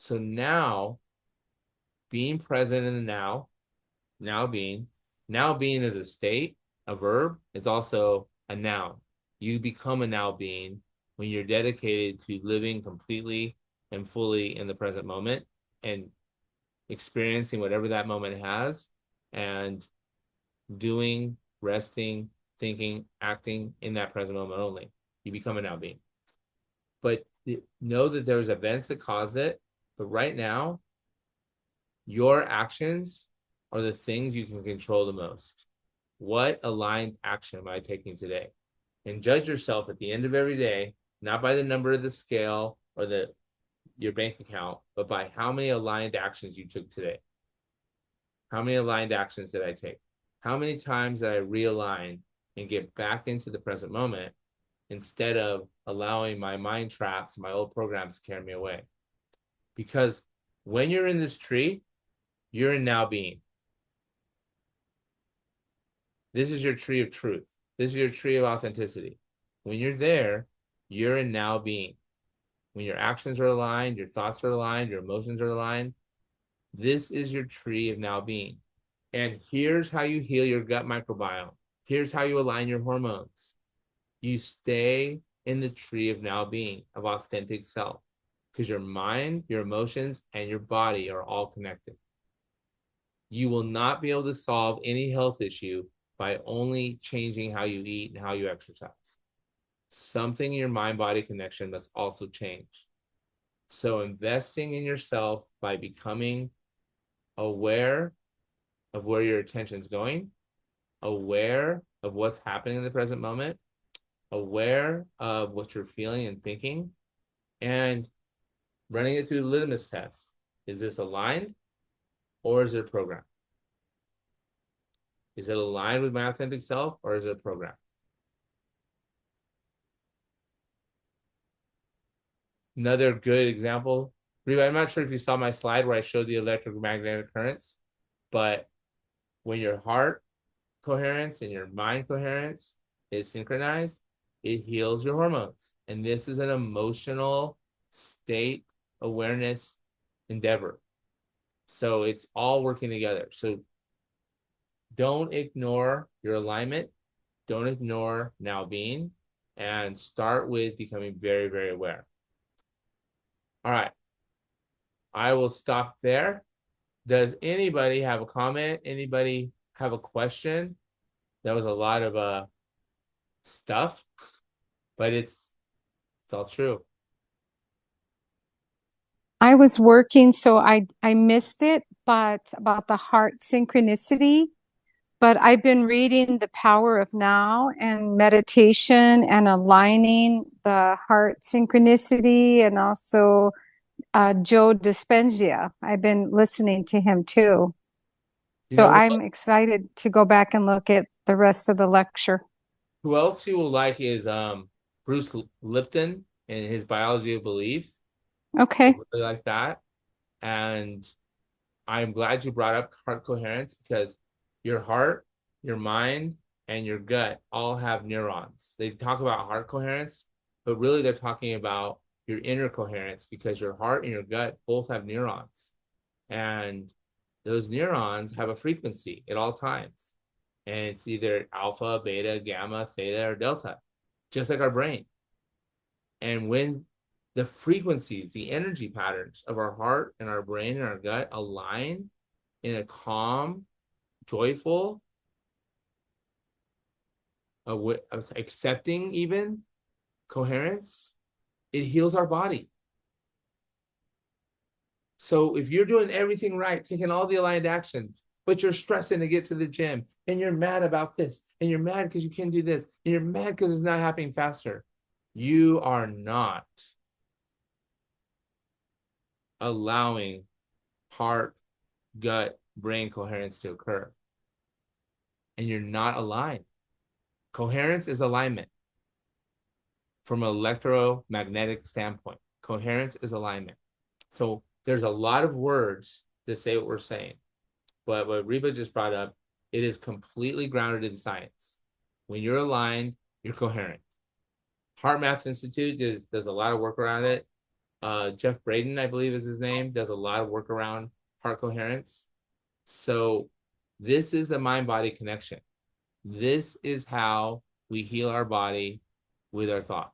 So now, being present in the now being is a state, a verb. It's also a noun. You become a now being when you're dedicated to living completely and fully in the present moment and experiencing whatever that moment has and doing, resting, thinking, acting in that present moment only. You become a now being. But know that there's events that cause it. But right now, your actions are the things you can control the most. What aligned action am I taking today? And judge yourself at the end of every day, not by the number of the scale or your bank account, but by how many aligned actions you took today. How many aligned actions did I take? How many times did I realign and get back into the present moment instead of allowing my mind traps, my old programs to carry me away? Because when you're in this tree, you're in now being. This is your tree of truth. This is your tree of authenticity. When you're there, you're in now being. When your actions are aligned, your thoughts are aligned, your emotions are aligned, this is your tree of now being. And here's how you heal your gut microbiome. Here's how you align your hormones. You stay in the tree of now being, of authentic self, because your mind, your emotions, and your body are all connected. You will not be able to solve any health issue by only changing how you eat and how you exercise. Something in your mind-body connection must also change. So investing in yourself by becoming aware of where your attention's going, aware of what's happening in the present moment, aware of what you're feeling and thinking, and running it through the litmus test. Is this aligned or is it a program? Is it aligned with my authentic self or is it a program? Another good example, I'm not sure if you saw my slide where I showed the electromagnetic currents, but when your heart coherence and your mind coherence is synchronized, it heals your hormones. And this is an emotional state awareness endeavor. So it's all working together. So don't ignore your alignment. Don't ignore now being, and start with becoming very, very aware. All right. I will stop there. Does anybody have a comment? Anybody have a question? That was a lot of stuff, but it's all true. I was working, so I missed it, but about the heart synchronicity. But I've been reading The Power of Now and meditation and aligning the heart synchronicity, and also Joe Dispenza. I've been listening to him too. You So know I'm what? excited to go back and look at the rest of the lecture. Who else you will like is Bruce Lipton and his Biology of Belief. I Okay. really like that. And I'm glad you brought up heart coherence because your heart, your mind, and your gut all have neurons. They talk about heart coherence, but really they're talking about your inner coherence because your heart and your gut both have neurons. And those neurons have a frequency at all times. And it's either alpha, beta, gamma, theta, or delta, just like our brain. And when the frequencies, the energy patterns of our heart and our brain and our gut align in a calm, joyful, accepting even coherence, it heals our body. So if you're doing everything right, taking all the aligned actions, but you're stressing to get to the gym and you're mad about this and you're mad because you can't do this and you're mad because it's not happening faster, you are not allowing heart, gut, brain coherence to occur. And you're not aligned. Coherence is alignment from an electromagnetic standpoint. Coherence is alignment. So there's a lot of words to say what we're saying. But what Reba just brought up, it is completely grounded in science. When you're aligned, you're coherent. HeartMath Institute does a lot of work around it. Jeff Braden, I believe is his name, does a lot of work around heart coherence. So this is the mind-body connection. This is how we heal our body with our thoughts.